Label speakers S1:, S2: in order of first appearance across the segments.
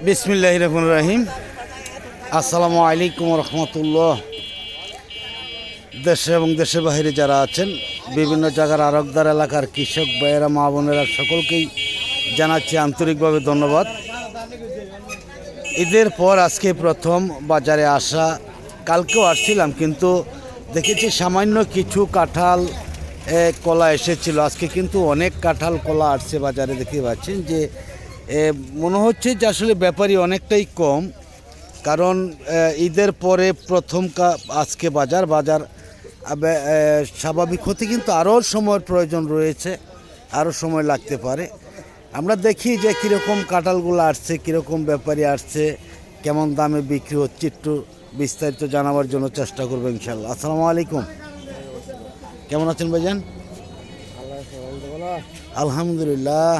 S1: বিসমিল্লাহির রহমানির রহিম। আসসালামু আলাইকুম রহমতুল্লাহ। দেশে এবং দেশের বাইরে যারা আছেন, বিভিন্ন জায়গার আরকদার এলাকার কৃষক ভাইয়েরা, মা বোনেরা, সকলকেই জানাচ্ছি আন্তরিকভাবে ধন্যবাদ। ঈদের পর আজকে প্রথম বাজারে আসা। কালকেও আসছিলাম, কিন্তু দেখেছি সামান্য কিছু কাঁঠাল কলা এসেছিল। আজকে কিন্তু অনেক কাঁঠাল কলা আসছে বাজারে। দেখতে পাচ্ছেন যে মনে হচ্ছে যে আসলে ব্যাপারী অনেকটাই কম, কারণ ঈদের পরে প্রথম আজকে বাজার স্বাভাবিক হতে কিন্তু আরও সময়ের প্রয়োজন রয়েছে, আরও সময় লাগতে পারে। আমরা দেখি যে কীরকম কাঁঠালগুলো আসছে, কীরকম ব্যাপারী আসছে, কেমন দামে বিক্রি হচ্ছে, একটু বিস্তারিত জানাবার জন্য চেষ্টা করবো ইনশাল্লাহ। আসসালামু আলাইকুম, কেমন আছেন ভাইজান? আলহামদুলিল্লাহ।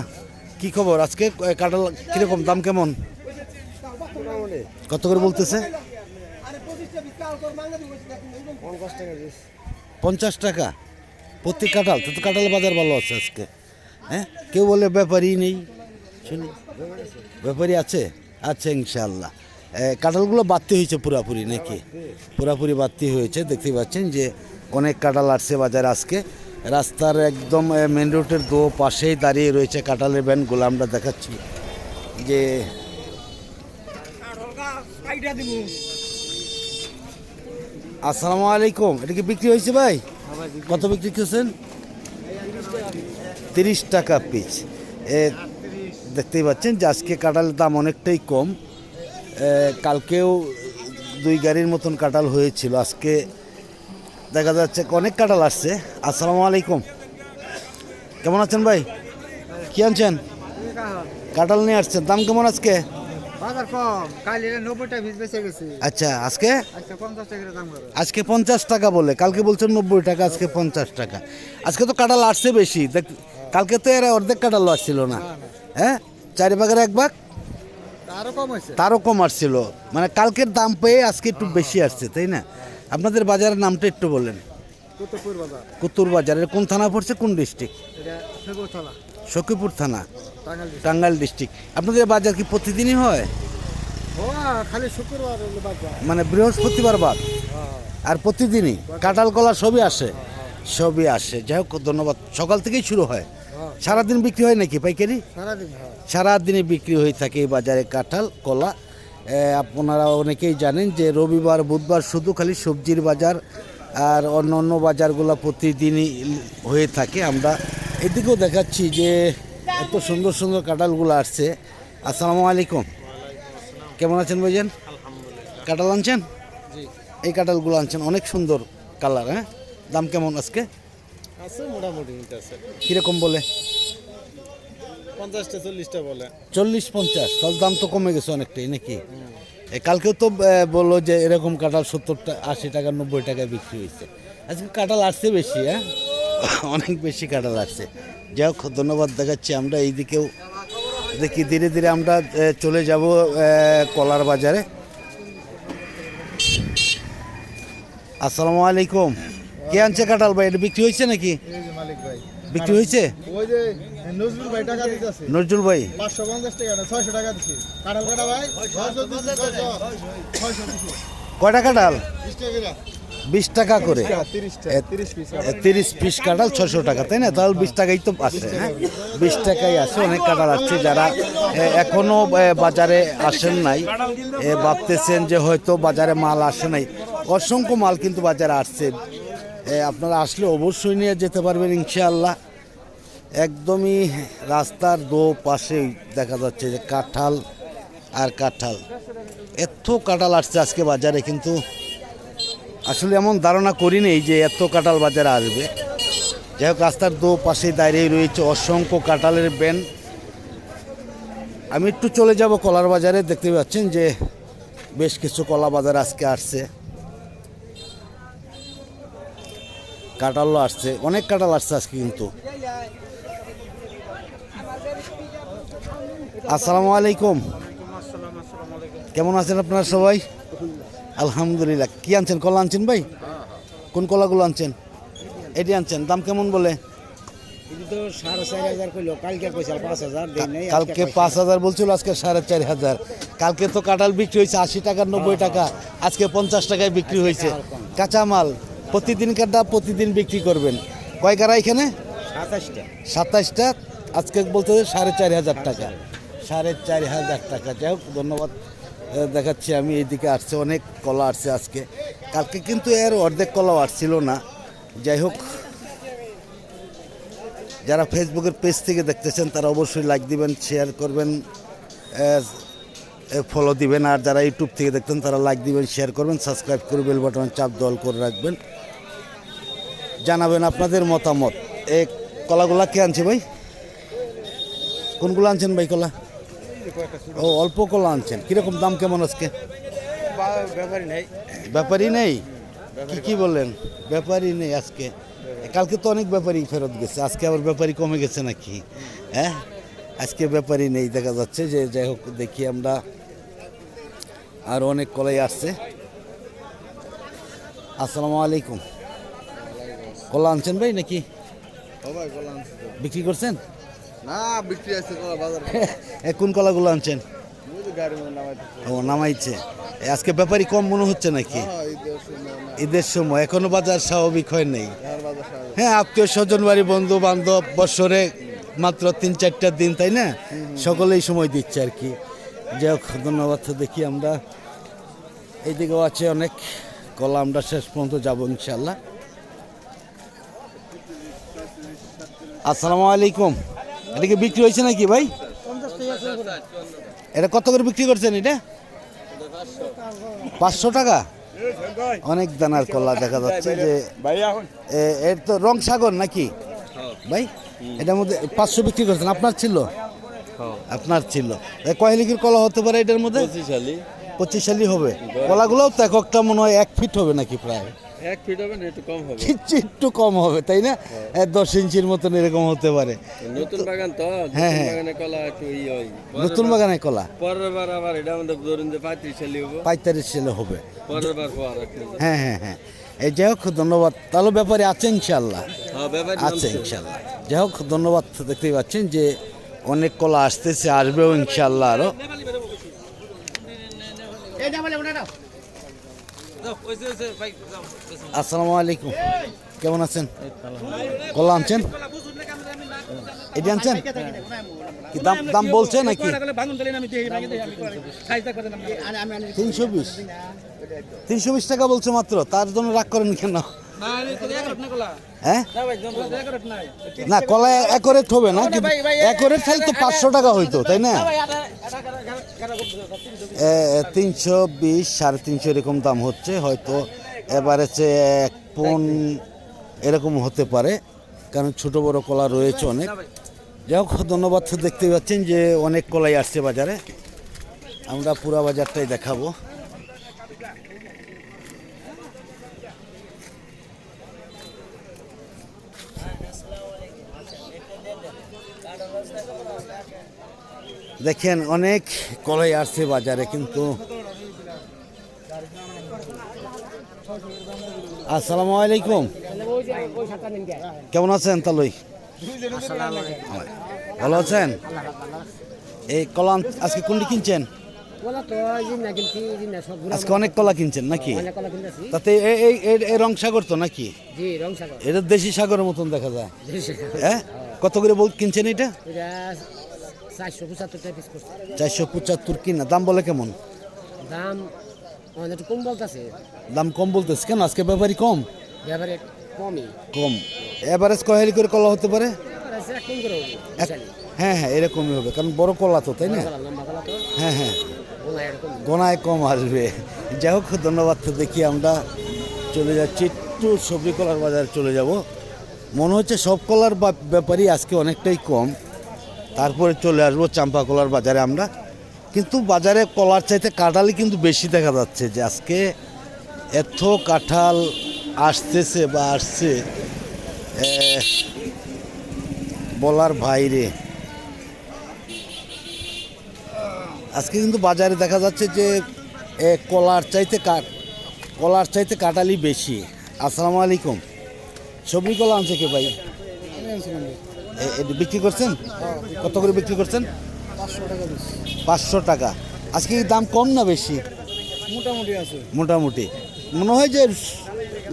S1: কি খবর আজকে? কাঁঠাল কীরকম দাম, কেমন, কত করে বলতেছে? 50 টাকা প্রতি কাঁঠাল। তো কাঁঠালের বাজার ভালো আছে আজকে। হ্যাঁ, কেউ বলে ব্যাপারী নেই, শুনি ব্যাপারী আছে। আচ্ছা, ইনশাআল্লাহ। কাঁঠালগুলো বাড়তি হয়েছে পুরাপুরি নাকি? পুরাপুরি বাড়তি হয়েছে। দেখতে পাচ্ছেন যে অনেক কাঁঠাল আসছে বাজারে আজকে। রাস্তার একদম মেন রোডের দো পাশেই দাঁড়িয়ে রয়েছে কাঁঠালের ভ্যানগুলো। আমরা দেখাচ্ছি যে আসসালামু আলাইকুম। এটা কি বিক্রি হয়েছে ভাই? কত বিক্রি করছেন? 30 টাকা পিস। দেখতেই পাচ্ছেন যে আজকে কাঁঠালের দাম অনেকটাই কম। কালকেও 2 গাড়ির মতন কাঁঠাল হয়েছিল, আজকে দেখা যাচ্ছে অনেক কাঁঠাল আসছে। আসসালামু আলাইকুম, কেমন আছেন ভাই? কি আনছেন? কাঁঠাল নিয়ে আসছেন। দাম কেমন আজকে?
S2: বাজার কম, কাল 90 টাকা পিস বেচে গেছে।
S1: আচ্ছা, আজকে
S2: 50 টাকা দাম করে।
S1: আজকে 50 টাকা বলে, কালকে বলছেন 90 টাকা, আজকে 50 টাকা। আজকে তো কাঁঠাল আসছে বেশি। কালকে তো এরা অর্ধেক কাঁঠাল আসছিল না। হ্যাঁ, 4 ভাগের 1 ভাগ, তারও কম আসছিল। মানে কালকের দাম পেয়ে আজকে একটু বেশি আসছে, তাই না? আপনাদের বাজারের নামটা একটু বলেন। কুতুর বাজারের কোন থানা পড়ছে, কোন ডিস্ট্রিক্ট? সখীপুর থানা, টাঙ্গাইল ডিস্ট্রিক্ট। আপনাদের বাজার কি প্রতিদিনই হয়?
S2: খালি শুক্রবার
S1: মানে বৃহস্পতিবার বাদ, আর প্রতিদিনই কাঁঠাল কলা সবই আসে? সবই আসে। যাই হোক, ধন্যবাদ। সকাল থেকেই শুরু হয়, সারাদিন বিক্রি হয় নাকি পাইকারি? সারাদিনই বিক্রি হয়ে থাকে এই বাজারে কাঁঠাল কলা। আপনারা অনেকেই জানেন যে রবিবার বুধবার শুধু খালি সবজির বাজার, আর অন্য অন্য বাজারগুলো প্রতিদিনই হয়ে থাকে। আমরা এদিকেও দেখাচ্ছি যে এত সুন্দর সুন্দর কাঁঠালগুলো আসছে। আসসালামু আলাইকুম, কেমন আছেন ভাইজান? কাঁঠাল আনছেন? এই কাঁঠালগুলো আনছেন, অনেক সুন্দর কালার। হ্যাঁ, দাম কেমন আজকে?
S2: মোটামুটি
S1: কীরকম বলে?
S2: 50-40 বলে।
S1: 40-50, তাহলে দাম তো কমে গেছে অনেকটাই নাকি? কালকেও তো বললো যে এরকম কাঁঠাল 70 80 টাকা 90 টাকায় বিক্রি হয়েছে। আজকে কাঁঠাল আসছে বেশি। হ্যাঁ, অনেক বেশি কাঁঠাল আসছে। যাই হোক, ধন্যবাদ দেখাচ্ছি। আমরা এইদিকেও দেখি ধীরে ধীরে আমরা চলে যাব কলার বাজারে। আসসালামু আলাইকুম, কে আনছে কাঁঠাল ভাই? এটা বিক্রি হয়েছে নাকি? বিক্রি হয়েছে? নজরুল ভাই
S2: 550 টাকা না 600 টাকা দিছি। কাঁঠাল কাটা ভাই 600
S1: কয়টা কাঁঠাল? 20 টাকা করে।
S2: 30
S1: পিস কাঁঠাল 600 টাকা, তাই না? তাহলে 20 টাকাই তো আসে। হ্যাঁ, 20 টাকাই আসে। অনেক কাঁঠাল আসছে। যারা এখনও বাজারে আসেন নাই, ভাবতেছেন যে হয়তো বাজারে মাল আসে নাই, অসংখ্য মাল কিন্তু বাজারে আসছে। আপনারা আসলে অবশ্যই নিয়ে যেতে পারবেন ইনশাআল্লাহ। একদমই রাস্তার দো পাশেই দেখা যাচ্ছে যে কাঁঠাল আর কাঁঠাল। এত কাঁঠাল আসছে আজকে বাজারে, কিন্তু আসলে এমন ধারণা করিনি যে এত কাঁঠাল বাজারে আসবে। যাই হোক, রাস্তার দো পাশে দাঁড়িয়ে রয়েছে অসংখ্য কাঁঠালের ব্যান। আমি একটু চলে যাব কলার বাজারে। দেখতে পাচ্ছেন যে বেশ কিছু কলা বাজার আজকে আসছে, কাঁঠালও আসছে, অনেক কাঁঠাল আসছে আজকে কিন্তু। আসসালামু আলাইকুম, কেমন আছেন আপনারা সবাই? আলহামদুলিল্লাহ। কি আনছেন? কলা আনছেন ভাই? কোন কলাগুলো আনছেন? এটি আনছেন। দাম কেমন বলে?
S3: কিন্তু তো 4,500 কইলো, কালকে কইছে 5,000 দেই নাই।
S1: কালকে 5,000 বলছিল, আজকে 4,500। কালকে তো কাঁঠাল বিক্রি হয়েছে 80 টাকা 90 টাকা, আজকে 50 টাকায় বিক্রি হয়েছে। কাঁচামাল প্রতিদিন কাটা প্রতিদিন বিক্রি করবেন। কয় কারা এখানে?
S3: 27টা।
S1: 27টা। আজকে বলতে 4,500 টাকা, 4,500 টাকা। যাই হোক, ধন্যবাদ। দেখাচ্ছি আমি এইদিকে আসছে, অনেক কলা আসছে আজকে। কালকে কিন্তু এর অর্ধেক কলাও আসছিল না। যাই হোক, যারা ফেসবুকের পেজ থেকে দেখতেছেন তারা অবশ্যই লাইক দিবেন, শেয়ার করবেন, ফলো দিবেন। আর যারা ইউটিউব থেকে দেখতেন তারা লাইক দিবেন, শেয়ার করবেন, সাবস্ক্রাইব করে বেল বাটন চাপ দল করে রাখবেন। জানাবেন আপনাদের মতামত। এই কলাগুলা কে আনছে ভাই? কোনগুলো আনছেন ভাই কলা? ও, অল্প কলা আনছেন। কীরকম দাম কেমন আজকে?
S3: ব্যাপারই নাই।
S1: ব্যাপারই নেই? কি বললেন? ব্যাপারই নেই আজকে? কালকে তো অনেক ব্যাপারী ফেরত গেছে, আজকে আবার ব্যাপারী কমে গেছে নাকি? হ্যাঁ, আজকে ব্যাপারই নেই দেখা যাচ্ছে। যে যাই হোক, দেখি আমরা আর অনেক কলাই আসছে। আসসালামু আলাইকুম। কলা আনছেন ভাই নাকি
S2: সবাই কলা আনছে তো।
S1: বিক্রি করছেন?
S2: না, বিক্রি আছে কলা বাজার।
S1: কোন কলাগুলো আনছেন?
S2: গাড়ি মনে নামাইতেছে।
S1: ও, নামাইছে। আজকে ব্যাপারী কম মনে হচ্ছে নাকি?
S2: হ্যাঁ, ঈদের সময়
S1: ঈদের সময় এখনো বাজার স্বাভাবিক হয় নাই।
S2: বাজার স্বাভাবিক।
S1: হ্যাঁ, আত্মীয় স্বজন বাড়ি, বন্ধু বান্ধব, বছরে মাত্র 3-4টা দিন, তাই না? সকলেই সময় দিচ্ছে আর কি। যাই হোক, ধন্যবাদ। দেখি আমরা এইদিকেও আছে অনেক কলা, আমরা শেষ পর্যন্ত যাবো ইনশাল্লাহ। আসসালামু আলাইকুম। এটা কি বিক্রি হয়েছে নাকি ভাই? এটা কত করে বিক্রি করছেন এটা? 500 টাকা। অনেক দানার কলা দেখা যাচ্ছে। যে এর তো রং সাগর নাকি ভাই? এটার মধ্যে 500 বিক্রি করছেন। আপনার ছিল? আপনার ছিল। কয় লিখির কলা হতে পারে এটার মধ্যে? 25 সালি হবে। কলাগুলোও তো এক একটা মনে হয় 1 ফিট হবে নাকি? প্রায়
S3: 1 ফিট হবে না, একটু কম হবে।
S1: কিচ্ছু একটু কম হবে, তাই না? 10 ইঞ্চির মতন এরকম হতে পারে।
S3: নতুন বাগান তো,
S1: হ্যাঁ,
S3: নতুন
S1: হ্যাঁ।
S3: বাগানে কলা একটু হয়।
S1: নতুন বাগানে কলা
S3: পরের বার আবার এটা আমাদের ধরুন যে 35 সালে হবে।
S1: 45 সালে হবে।
S3: পরের বার পর রাখতে।
S1: হ্যাঁ হ্যাঁ হ্যাঁ। এই যাই হোক, ধন্যবাদ। তাহলে ব্যাপারে আছে ইনশাল্লাহ?
S3: হ্যাঁ, ব্যাপার
S1: আছে ইনশাল্লাহ। যাই হোক, ধন্যবাদ। দেখতেই পাচ্ছেন যে অনেক কলা আসতেছে, আসবেও ইনশাল্লাহ আরো। আসসালামু আলাইকুম। কেমন আছেন? কলা আনছেন? এটি আনছেন? কি দাম দাম বলছে নাকি? 320 320 টাকা বলছে মাত্র। তার জন্য রাগ করেন কেন? হ্যাঁ, না, কলা একরেট হবে না, কিন্তু একরেট খালি তো 500 টাকা হইতো, তাই না? 320 350 এরকম দাম হচ্ছে। হয়তো এবারে 1 পন এরকম হতে পারে, কারণ ছোট বড় কলা রয়েছে অনেক। যাই হোক, ধন্যবাদ। দেখতে পাচ্ছেন যে অনেক কলাই আসছে বাজারে। আমরা পুরা বাজারটাই দেখাবো। দেখেন অনেক কলাই আসছে বাজারে, কিন্তু আসসালামু আলাইকুম। কেমন আছেন তালুই? ভালো আছেন? এই কলা আজকে কোনটি কিনছেন? আজকে অনেক কলা কিনছেন নাকি? তাতে এই রং সাগর তো নাকি? এটা দেশি সাগরের মতন দেখা যায়। হ্যাঁ, কত করে কিনছেন এটা? 475 কিনা। দাম বলে কেমন?
S4: দাম একটু কম বলতেছে।
S1: দাম কম বলতেছে কেন? আজকে ব্যাপারই কম।
S4: ব্যাপারে কমই
S1: কম। এভারেজ কয় হালি করে কলা হতে পারে?
S4: কম করে হবে।
S1: হ্যাঁ হ্যাঁ, এরকমই হবে, কারণ বড় কলা তো, তাই না?
S4: লম্বা কলা তো
S1: হ্যাঁ হ্যাঁ,
S4: গোলা এরকম।
S1: গোনায় কম আসবে। যাই হোক, ধন্যবাদ। দেখি আমরা চলে যাচ্ছি একটু সবজি কলার বাজারে চলে যাব। মনে হচ্ছে সব কলার ব্যাপারই আজকে অনেকটাই কম। তারপরে চলে আসবো চাম্পা কলার বাজারে আমরা। কিন্তু বাজারে কলার চাইতে কাঁঠালই কিন্তু বেশি দেখা যাচ্ছে। যে আজকে এত কাঁঠাল আসতেছে বা আসছে বলার বাইরে। আজকে কিন্তু বাজারে দেখা যাচ্ছে যে কলার চাইতে কাঁঠালই বেশি। আসসালামু আলাইকুম। সবজি কলা আনছে কে ভাই? এটা বিক্রি করছেন? কত করে বিক্রি করছেন?
S2: 500 টাকা দিচ্ছি
S1: 500 টাকা। আজকে কি দাম কম না বেশি?
S2: মোটামুটি আছে
S1: মোটামুটি মনে হয় যে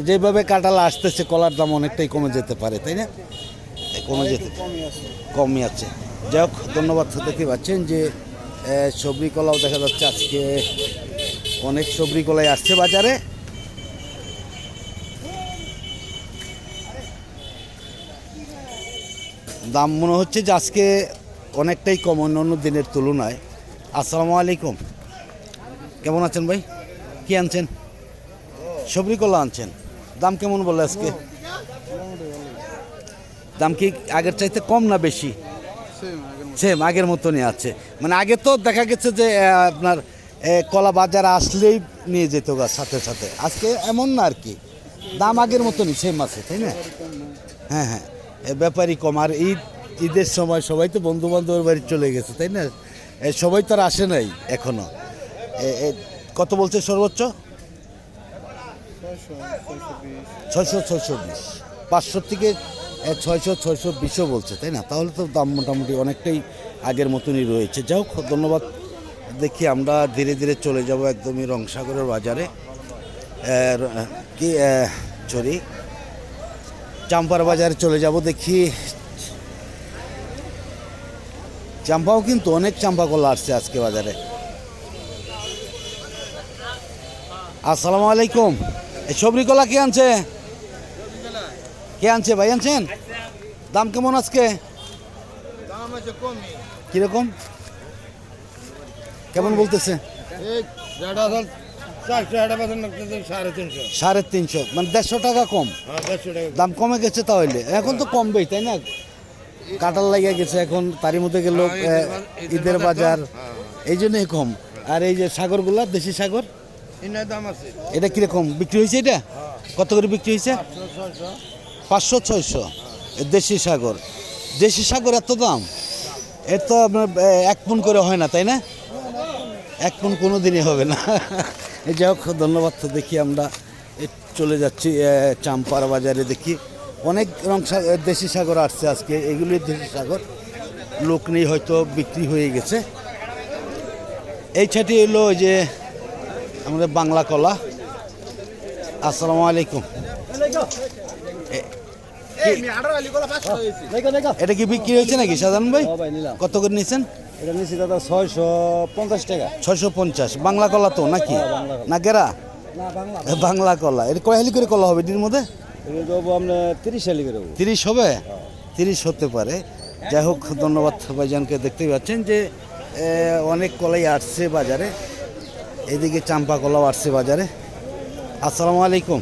S1: যেভাবে কাঁঠাল আসতেছে কলার দাম অনেকটাই কমে যেতে পারে, তাই না? কমে যেতে
S2: কমই আছে
S1: কমই আছে। যাই হোক, ধন্যবাদ। দেখতে পাচ্ছেন যে সবরি কলাও দেখা যাচ্ছে আজকে অনেক সবরি কলাই আসছে বাজারে। দাম মনে হচ্ছে যে আজকে অনেকটাই কম অন্য দিনের তুলনায়। আসসালামু আলাইকুম, কেমন আছেন ভাই? কি আনছেন? সবরি কলা আনছেন। দাম কেমন বলে আজকে? দাম কি আগের চাইতে কম না বেশি? সেম আগের মতনই আছে। মানে আগে তো দেখা গেছে যে আপনার কলা বাজারে আসলেই নিয়ে যেত গা সাথে সাথে, আজকে এমন না আর কি, দাম আগের মতনই সেম আছে, তাই না? হ্যাঁ হ্যাঁ, ব্যাপারই কম। আর ঈদের সময় সবাই তো বন্ধু বান্ধবের বাড়ি চলে গেছে, তাই না? সবাই তো আর আসে নাই এখনো। কত বলছে সর্বোচ্চ? 600-620, 500 থেকে 600-620ও বলছে, তাই না? তাহলে তো দাম মোটামুটি অনেকটাই আগের মতনই রয়েছে। যাই হোক, ধন্যবাদ। দেখি আমরা ধীরে ধীরে চলে যাব একদমই রংসাগরের বাজারে, কি সরি চাম্পার বাজারে চলে যাব। দেখি চাম্পাও কিন্তু অনেক চাম্পা কলা আসছে আজকে বাজারে। আসসালামু আলাইকুম, এই সবরি কলা কে আনছে? কে আনছে ভাই? আনছেন? দাম কেমন আজকে?
S2: দাম আছে কমই
S1: কিরকম কেমন বলতেছে?
S2: এই 450
S1: 350, মানে 150 টাকা কম।
S2: হ্যাঁ 150 টাকা
S1: দাম কমে গেছে তাহলে, এখন তো কমবেই, তাই না? কাঁঠাল লাগিয়ে গেছে এখন, তারই মধ্যে গেল ঈদের বাজার, এই জন্যই কম। আর এই যে সাগরগুলা, দেশি সাগর,
S2: এর দাম আছে
S1: এটা কিরকম বিক্রি হয়েছে? এটা কত করে বিক্রি হয়েছে? 500-600। দেশি সাগর, দেশি সাগর এত দাম? এর তো আপনার 1 পুন করে হয় না, তাই না? 1 পুন কোনো দিনই হবে না। যাই হোক, ধন্যবাদ। তো দেখি আমরা চলে যাচ্ছি চাম্পার বাজারে। দেখি অনেক দেশি সাগর আসছে আজকে, এগুলি দেশি সাগর, লোক নেই, হয়তো বিক্রি হয়ে গেছে। এই ছাটি হলো ওই যে আমাদের বাংলা কলা। আসসালামু আলাইকুম, এটা কি বিক্রি হয়েছে নাকি সাধারণ ভাই? কত করে নিয়েছেন?
S3: এটা নিচ্ছি দাদা 650 টাকা।
S1: 650। বাংলা কলা তো নাকি না গেরা?
S3: না বাংলা,
S1: বাংলা কলা। এটা কয় হালি করে কলা হবে এটির মধ্যে?
S3: এটা দেবো আমরা 30 হালি করে দেবো।
S1: 30 হবে? 30 হতে পারে। যাই হোক, ধন্যবাদ ভাইজানকে। দেখতেই পাচ্ছেন যে অনেক কলাই আসছে বাজারে, এদিকে চাম্পা কলাও আসছে বাজারে। আসসালামু আলাইকুম।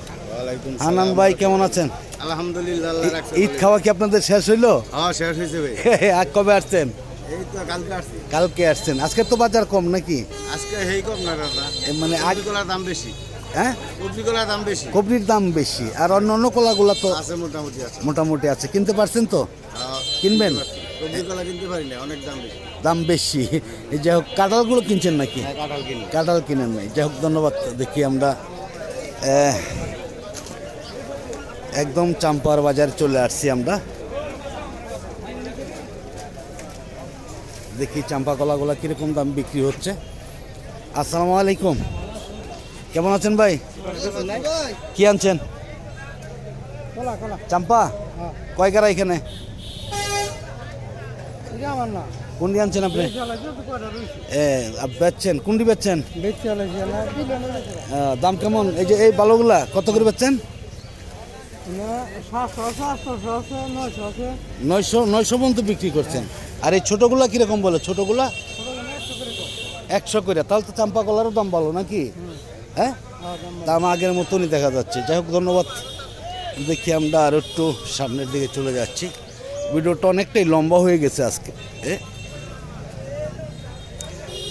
S1: হানান ভাই, কেমন আছেন?
S2: আলহামদুলিল্লাহ, আল্লাহ রাখছে।
S1: ঈদ খাওয়া কি আপনাদের শেষ হইলো?
S2: হ্যাঁ শেষ হয়েছে ভাই।
S1: আর কবে আসছেন?
S2: এই তো কালকে আসছি।
S1: কালকে আসছেন। আজকে তো বাজার কম নাকি?
S2: আজকে হেই কম না দাদা,
S1: মানে
S2: কপি কলার দাম বেশি।
S1: হ্যাঁ,
S2: কপি কলার দাম বেশি,
S1: কপির দাম বেশি। আর অন্য কলাগুলা তো
S2: আছে মোটামুটি আছে।
S1: মোটামুটি আছে। কিনতে পারছেন তো?
S2: হ্যাঁ,
S1: কিনবেন?
S2: কপি কলা কিনতে পারি না, অনেক দাম বেশি।
S1: দাম বেশি। এই যাই হোক, কাঁঠালগুলো কিনছেন নাকি?
S2: হ্যাঁ, কাঁঠাল কিনি।
S1: কাঁঠাল কিনেন নাই। যাই হোক, ধন্যবাদ। দেখি আমরা একদম চাম্পার বাজার চলে আসছি আমরা। দেখি চাম্পা কলাগুলা কিরকম দাম বিক্রি হচ্ছে। আসসালামু আলাইকুম, কেমন আছেন ভাই? কি আনছেন? চাম্পা কয় কারা এখানে? কোনটি আনছেন আপনি? বেচছেন? কোনটি বেচছেন? দাম কেমন? এই যে এই বালোগুলা কত করে বেচছেন? 900 পর্যন্ত বিক্রি করছেন। আর এই ছোটোগুলা কীরকম বলে? ছোটোগুলা 100 করে। তাহলে তো চাম্পা কলারও দাম ভালো নাকি? হ্যাঁ, দাম আগের মতনই দেখা যাচ্ছে। যাই হোক, ধন্যবাদ। দেখি আমরা আর একটু সামনের দিকে চলে যাচ্ছি। ভিডিওটা অনেকটাই লম্বা হয়ে গেছে আজকে।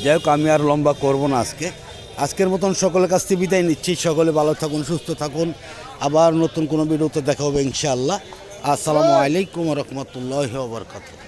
S1: যাই হোক, আমি আর লম্বা করব না আজকের মতন সকলের কাছ থেকে বিদায় নিচ্ছি। সকলে ভালো থাকুন, সুস্থ থাকুন। আবার নতুন কোনো ভিডিওতে দেখা হবে ইনশাআল্লাহ। আসসালামু আলাইকুম ওয়া রাহমাতুল্লাহি ওয়া বারাকাতুহু।